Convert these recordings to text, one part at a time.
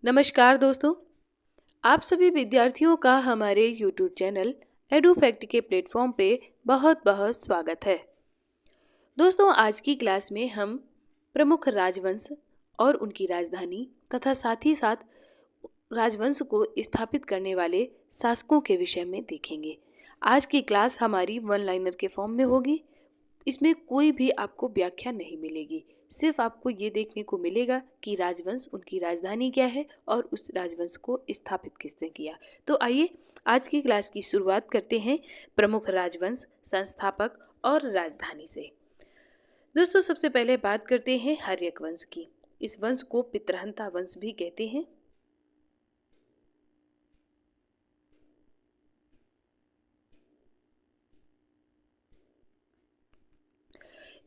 नमस्कार दोस्तों, आप सभी विद्यार्थियों का हमारे YouTube चैनल एडुफैक्ट के प्लेटफॉर्म पे बहुत बहुत स्वागत है। दोस्तों, आज की क्लास में हम प्रमुख राजवंश और उनकी राजधानी तथा साथ ही साथ राजवंश को स्थापित करने वाले शासकों के विषय में देखेंगे। आज की क्लास हमारी वन लाइनर के फॉर्म में होगी। इसमें कोई भी आपको व्याख्या नहीं मिलेगी, सिर्फ आपको ये देखने को मिलेगा कि राजवंश, उनकी राजधानी क्या है और उस राजवंश को स्थापित किसने किया। तो आइए आज की क्लास की शुरुआत करते हैं प्रमुख राजवंश, संस्थापक और राजधानी से। दोस्तों, सबसे पहले बात करते हैं हर्यक वंश की। इस वंश को पितृहंता वंश भी कहते हैं।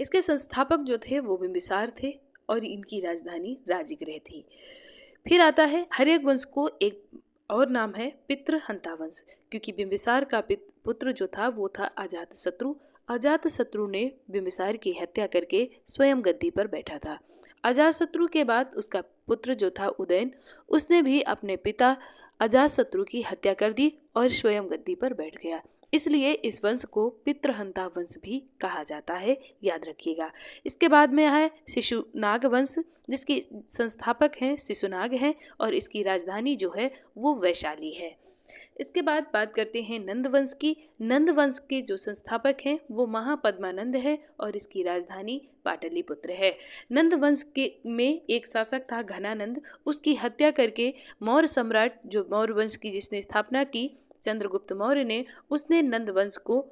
इसके संस्थापक जो थे वो बिंबिसार थे और इनकी राजधानी राजगृह थी। फिर आता है हर्यक वंश को एक और नाम है पितृहंता वंश, क्योंकि बिंबिसार का पुत्र जो था वो था अजातशत्रु। अजातशत्रु ने बिंबिसार की हत्या करके स्वयं गद्दी पर बैठा था। अजातशत्रु के बाद उसका पुत्र जो था उदयन, उसने भी अपने पिता अजातशत्रु की हत्या कर दी और स्वयं गद्दी पर बैठ गया। इसलिए इस वंश को पितृहंता वंश भी कहा जाता है, याद रखिएगा। इसके बाद में है शिशुनाग वंश, जिसके संस्थापक हैं शिशुनाग हैं और इसकी राजधानी जो है वो वैशाली है। इसके बाद बात करते हैं नंद वंश की। नंद वंश के जो संस्थापक हैं वो महापद्मानंद है और इसकी राजधानी पाटलिपुत्र है। नंद वंश के में एक शासक था घनानंद, उसकी हत्या करके मौर्य सम्राट जो मौर्य वंश की जिसने स्थापना की, चंद्रगुप्त मौर्य ने, उसने नंद वंश को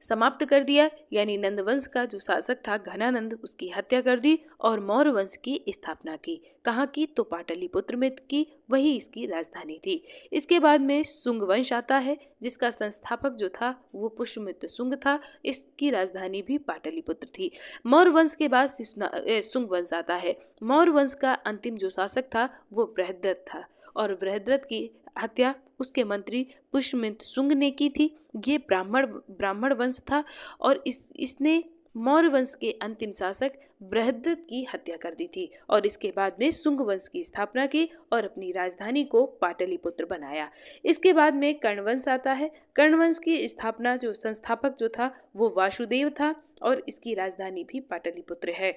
समाप्त कर दिया। यानी नंद वंश का जो शासक था घनानंद, उसकी हत्या कर दी और मौर्य वंश की स्थापना की। कहाँ की? तो पाटलिपुत्र में की, वही इसकी राजधानी थी। इसके बाद में शुंग वंश आता है, जिसका संस्थापक जो था वो पुष्यमित्र शुंग था। इसकी राजधानी भी पाटलिपुत्र थी। मौर्य वंश के बाद शुंग वंश आता है। मौर्य वंश का अंतिम जो शासक था वो बृहद्रथ था और बृहद्रथ की हत्या उसके मंत्री पुष्यमित्र शुंग ने की थी। ये ब्राह्मण वंश था और इसने मौर्य वंश के अंतिम शासक बृहद्रथ की हत्या कर दी थी और इसके बाद में शुंग वंश की स्थापना की और अपनी राजधानी को पाटलिपुत्र बनाया। इसके बाद में कर्ण वंश आता है। कर्ण वंश की स्थापना जो संस्थापक जो था वो वासुदेव था और इसकी राजधानी भी पाटलिपुत्र है।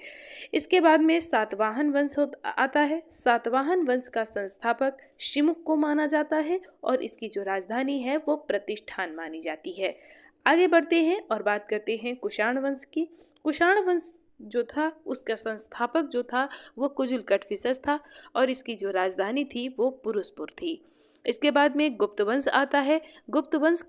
इसके बाद में सातवाहन वंश आता है। सातवाहन वंश का संस्थापक शिमुख को माना जाता है और इसकी जो राजधानी है वो प्रतिष्ठान मानी जाती है। आगे बढ़ते हैं और बात करते हैं कुषाण वंश की। कुषाण वंश जो था उसका संस्थापक जो था वो कुजुल कटफिसस था और इसकी जो राजधानी थी वो पुरुषपुर थी। इसके बाद में गुप्त वंश आता है। गुप्त वंश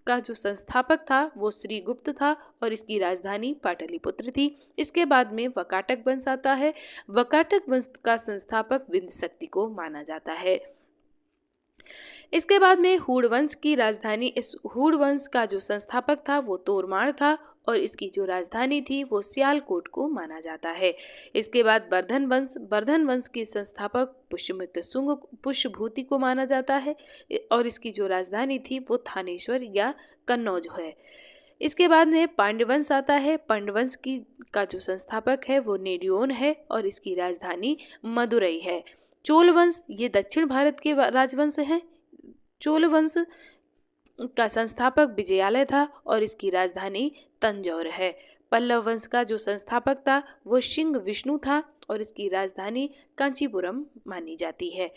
का जो संस्थापक था वो श्रीगुप्त था और इसकी राजधानी पाटलिपुत्र थी। इसके बाद में वकाटक वंश आता है। वकाटक वंश का संस्थापक विंध्यशक्ति को माना जाता है। इसके बाद में हूण वंश की राजधानी, इस हूण वंश का जो संस्थापक था वो तोरमार था और इसकी जो राजधानी थी वो सियालकोट को माना जाता है। इसके बाद वर्धन वंश के संस्थापक पुष्यमित्र शुंग पुष्यभूति को माना जाता है और इसकी जो राजधानी थी वो थानेश्वर या कन्नौज है। इसके बाद में पांड्यवंश आता है। पांड्यवंश का जो संस्थापक है वो नेडियोन है और इसकी राजधानी मदुरई है। चोल वंश ये दक्षिण भारत के राजवंश हैं। चोल वंश का संस्थापक विजयालय था और इसकी राजधानी तंजौर है। पल्लव वंश का जो संस्थापक था वो सिंह विष्णु था और इसकी राजधानी कांचीपुरम मानी जाती है।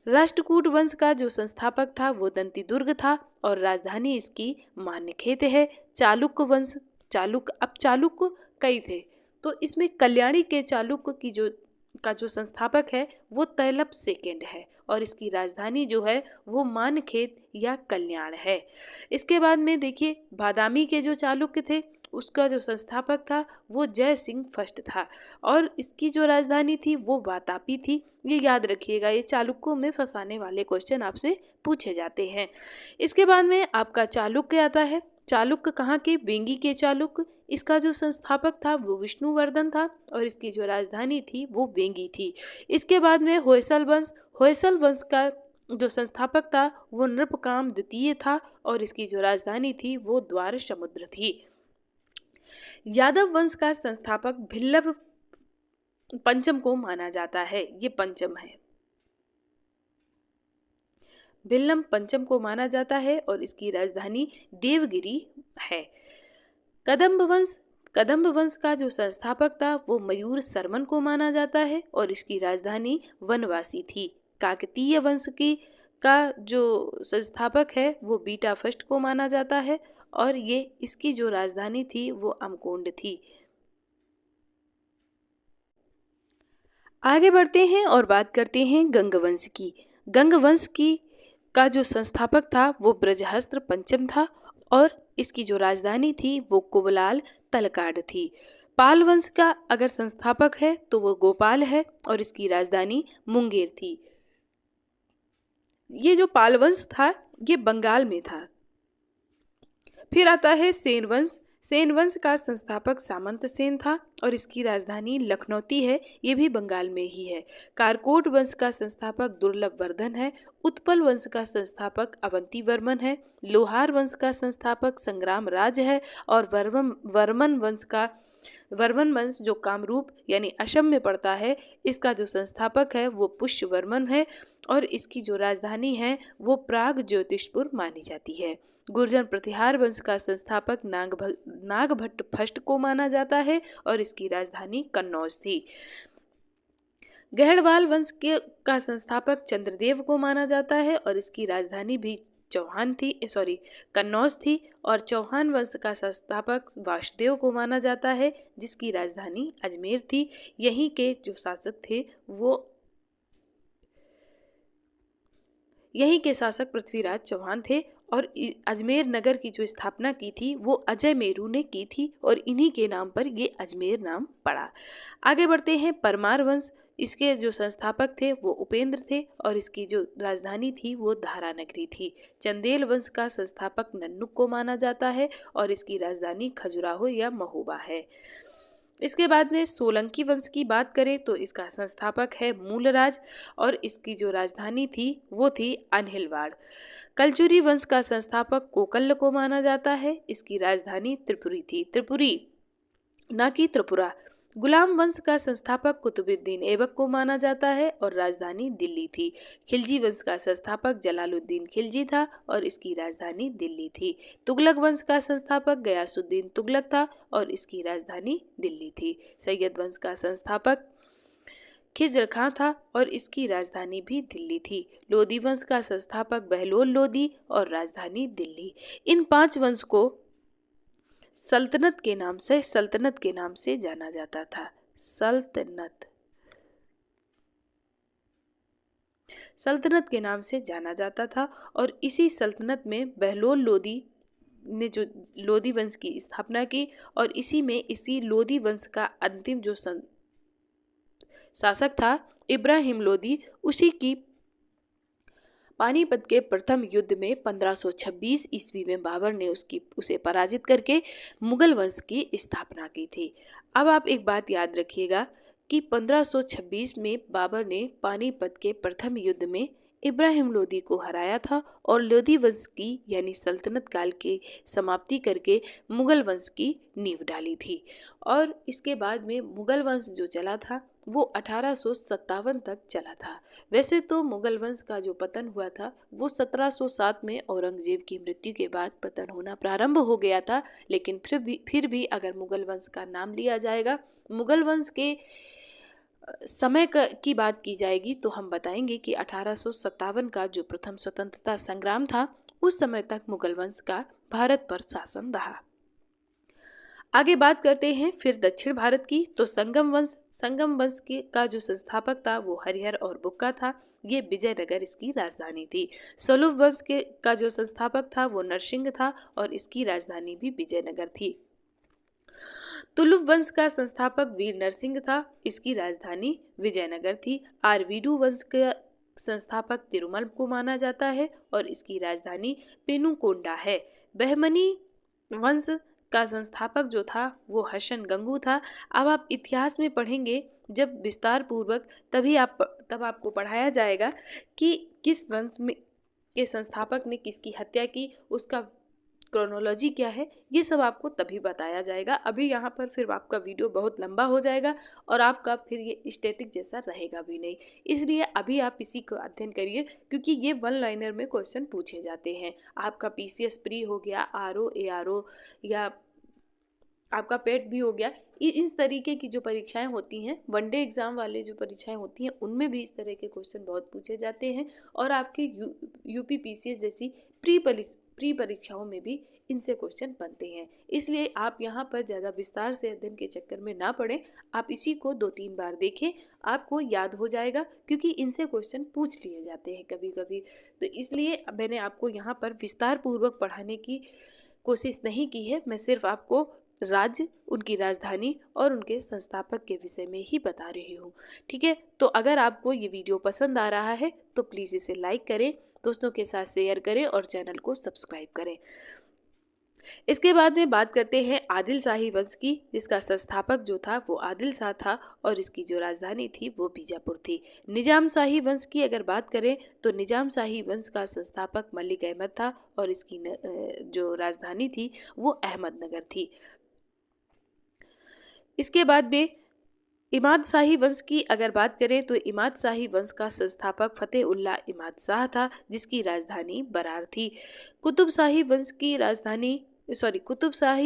राष्ट्रकूट वंश का जो संस्थापक था वो दंती दुर्ग था और राजधानी इसकी मान्यखेत है। चालुक्य वंश, चालुक्य कई थे तो इसमें कल्याणी के चालुक्य की जो संस्थापक है वो तैलप सेकेंड है और इसकी राजधानी जो है वो मानखेत या कल्याण है। इसके बाद में देखिए बादामी के जो चालुक्य थे उसका जो संस्थापक था वो जय सिंह फर्स्ट था और इसकी जो राजधानी थी वो वातापी थी। ये याद रखिएगा, ये चालुक्यों में फंसाने वाले क्वेश्चन आपसे पूछे जाते हैं। इसके बाद में आपका चालुक्य आता है। चालुक्य कहाँ के? वेंगी के चालुक्य। इसका जो संस्थापक था वो विष्णुवर्धन था और इसकी जो राजधानी थी वो वेंगी थी। इसके बाद में होयसल वंश का जो संस्थापक था वो नृपकाम द्वितीय था और इसकी जो राजधानी थी वो द्वार समुद्र थी। यादव वंश का संस्थापक भिल्लभ पंचम को माना जाता है। ये पंचम है। भिल्लम पंचम को माना जाता है और इसकी राजधानी देवगिरी है। कदम्ब वंश का जो संस्थापक था वो मयूर शर्मन को माना जाता है और इसकी राजधानी वनवासी थी। काकतीय वंश की का जो संस्थापक है वो बीटा फर्स्ट को माना जाता है और ये इसकी जो राजधानी थी वो अमकोंड थी। आगे बढ़ते हैं और बात करते हैं गंग वंश की। गंग वंश की का जो संस्थापक था वो ब्रजहस्त्र पंचम था और इसकी जो राजधानी थी वो कुबलाल तलकाड थी। पाल वंश का अगर संस्थापक है तो वो गोपाल है और इसकी राजधानी मुंगेर थी। ये जो पाल वंश था ये बंगाल में था। फिर आता है सेन वंश। सेन वंश का संस्थापक सामंत सेन था और इसकी राजधानी लखनौती है, ये भी बंगाल में ही है। कारकोट वंश का संस्थापक दुर्लभ वर्धन है। उत्पल वंश का संस्थापक अवंती वर्मन है। लोहार वंश का संस्थापक संग्राम राज है और वर्मन वंश जो कामरूप यानी असम में पड़ता है, इसका जो संस्थापक है वो पुष्य वर्मन है और इसकी जो राजधानी है वो प्राग ज्योतिषपुर मानी जाती है। गुर्जर प्रतिहार वंश का संस्थापक नागभट्ट फर्स्ट को माना जाता है और इसकी राजधानी कन्नौज थी। गहड़वाल वंश का संस्थापक चंद्रदेव को माना जाता है और इसकी राजधानी भी कन्नौज थी और चौहान वंश का संस्थापक वासुदेव को माना जाता है जिसकी राजधानी अजमेर थी। यहीं के जो शासक पृथ्वीराज चौहान थे और अजमेर नगर की जो स्थापना की थी वो अजय मेरू ने की थी और इन्हीं के नाम पर ये अजमेर नाम पड़ा। आगे बढ़ते हैं परमार वंश। इसके जो संस्थापक थे वो उपेंद्र थे और इसकी जो राजधानी थी वो धारा नगरी थी। चंदेल वंश का संस्थापक नन्नुक को माना जाता है और इसकी राजधानी खजुराहो या महोबा है। इसके बाद में सोलंकी वंश की बात करें तो इसका संस्थापक है मूलराज और इसकी जो राजधानी थी वो थी अनहिलवाड़। कलचुरी वंश का संस्थापक कोकल्ल को माना जाता है, इसकी राजधानी त्रिपुरी थी, त्रिपुरी ना कि त्रिपुरा। गुलाम वंश का संस्थापक कुतुबुद्दीन ऐबक को माना जाता है और राजधानी दिल्ली थी। खिलजी वंश का संस्थापक जलालुद्दीन खिलजी था और इसकी राजधानी दिल्ली थी। तुगलक वंश का संस्थापक गयासुद्दीन तुगलक था और इसकी राजधानी दिल्ली थी। सैयद वंश का संस्थापक खिज्र खां था और इसकी राजधानी भी दिल्ली थी। लोदी वंश का संस्थापक बहलोल लोदी और राजधानी दिल्ली। इन 5 वंश को सल्तनत के नाम से जाना जाता था। सल्तनत के नाम से जाना जाता था और इसी सल्तनत में बहलोल लोदी ने जो लोदी वंश की स्थापना की और इसी लोदी वंश का अंतिम जो शासक था इब्राहिम लोदी, उसी की पानीपत के प्रथम युद्ध में 1526 ईस्वी में बाबर ने उसे पराजित करके मुगल वंश की स्थापना की थी। अब आप एक बात याद रखिएगा कि 1526 में बाबर ने पानीपत के प्रथम युद्ध में इब्राहिम लोदी को हराया था और लोदी वंश की यानी सल्तनत काल की समाप्ति करके मुगल वंश की नींव डाली थी। और इसके बाद में मुगल वंश जो चला था वो 1857 तक चला था। वैसे तो मुगल वंश का जो पतन हुआ था वो 1707 में औरंगजेब की मृत्यु के बाद पतन होना प्रारंभ हो गया था, लेकिन फिर भी अगर मुगल वंश का नाम लिया जाएगा, मुगल वंश के समय की बात की जाएगी तो हम बताएंगे कि 1857 का जो प्रथम स्वतंत्रता संग्राम था उस समय तक मुगल वंश का भारत पर शासन रहा। आगे बात करते हैं फिर दक्षिण भारत की। तो संगम वंश का जो संस्थापक था वो हरिहर और बुक्का था। ये विजयनगर इसकी राजधानी थी। सलुव वंश का जो संस्थापक था वो नरसिंह था और इसकी राजधानी भी विजयनगर थी। तुलुव वंश का संस्थापक वीर नरसिंह था, इसकी राजधानी विजयनगर थी। आरवीडू वंश का संस्थापक तिरुमल को माना जाता है और इसकी राजधानी पेनुकोंडा है। बहमनी वंश का संस्थापक जो था वो हसन गंगू था। अब आप इतिहास में पढ़ेंगे जब विस्तार पूर्वक तब आपको पढ़ाया जाएगा कि किस वंश में के संस्थापक ने किसकी हत्या की, उसका क्रोनोलॉजी क्या है, ये सब आपको तभी बताया जाएगा। अभी यहाँ पर फिर आपका वीडियो बहुत लंबा हो जाएगा और आपका फिर ये स्टैटिक जैसा रहेगा भी नहीं। इसलिए अभी आप इसी को अध्ययन करिए, क्योंकि ये वन लाइनर में क्वेश्चन पूछे जाते हैं। आपका पीसीएस प्री हो गया, आरओ एआरओ या आपका पेट भी हो गया, इस तरीके की जो परीक्षाएं होती हैं, वनडे एग्ज़ाम वाले जो परीक्षाएं होती हैं, उनमें भी इस तरह के क्वेश्चन बहुत पूछे जाते हैं। और आपके यूपी पीसीएस जैसी प्री परीक्षाओं में भी इनसे क्वेश्चन बनते हैं। इसलिए आप यहाँ पर ज़्यादा विस्तार से अध्ययन के चक्कर में ना पड़ें, आप इसी को 2-3 बार देखें, आपको याद हो जाएगा, क्योंकि इनसे क्वेश्चन पूछ लिए जाते हैं कभी कभी। तो इसलिए मैंने आपको यहाँ पर विस्तार पूर्वक पढ़ाने की कोशिश नहीं की है। मैं सिर्फ आपको राज्य, उनकी राजधानी और उनके संस्थापक के विषय में ही बता रही हूँ। ठीक है, तो अगर आपको ये वीडियो पसंद आ रहा है तो प्लीज़ इसे लाइक करें, दोस्तों के साथ शेयर करें और चैनल को सब्सक्राइब करें। इसके बाद में बात करते हैं आदिल शाही वंश की, जिसका संस्थापक जो था वो आदिल शाह था और इसकी जो राजधानी थी वो बीजापुर थी। निजाम शाही वंश की अगर बात करें तो निजाम शाही वंश का संस्थापक मलिक अहमद था और इसकी जो राजधानी थी वो अहमदनगर थी। इसके बाद में इमाद शाही वंश की अगर बात करें तो इमाद शाही वंश का संस्थापक फतेह उल्लाह इमाद शाह था, जिसकी राजधानी बरार थी। कुतुब शाही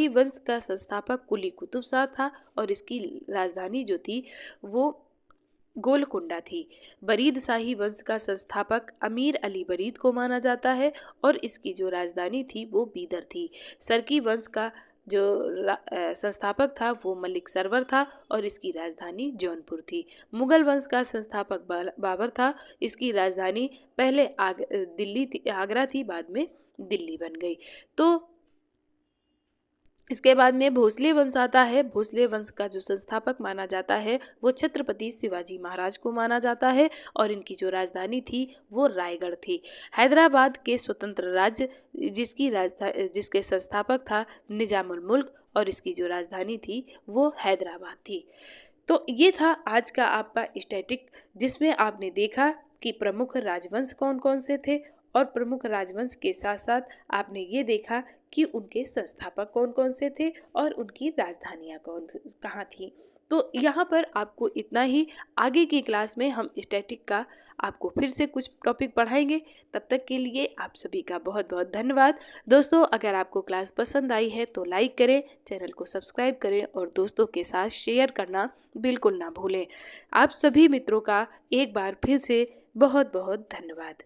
वंश का संस्थापक कुली कुतुब शाह था और इसकी राजधानी जो थी वो गोलकुंडा थी। बरीद शाही वंश का संस्थापक अमीर अली बरीद को माना जाता है और इसकी जो राजधानी थी वो बीदर थी। सरकी वंश का जो संस्थापक था वो मलिक सरवर था और इसकी राजधानी जौनपुर थी। मुगल वंश का संस्थापक बाबर था, इसकी राजधानी पहले आगरा थी, बाद में दिल्ली बन गई। तो इसके बाद में भोसले वंश आता है। भोसले वंश का जो संस्थापक माना जाता है वो छत्रपति शिवाजी महाराज को माना जाता है और इनकी जो राजधानी थी वो रायगढ़ थी। हैदराबाद के स्वतंत्र राज्य जिसके संस्थापक था निजामुल मुल्क और इसकी जो राजधानी थी वो हैदराबाद थी। तो ये था आज का आपका स्टैटिक, जिसमें आपने देखा कि प्रमुख राजवंश कौन कौन से थे और प्रमुख राजवंश के साथ साथ आपने ये देखा कि उनके संस्थापक कौन कौन से थे और उनकी राजधानियाँ कहाँ थी। तो यहाँ पर आपको इतना ही। आगे की क्लास में हम स्टैटिक का आपको फिर से कुछ टॉपिक पढ़ाएंगे। तब तक के लिए आप सभी का बहुत बहुत धन्यवाद। दोस्तों, अगर आपको क्लास पसंद आई है तो लाइक करें, चैनल को सब्सक्राइब करें और दोस्तों के साथ शेयर करना बिल्कुल ना भूलें। आप सभी मित्रों का एक बार फिर से बहुत बहुत धन्यवाद।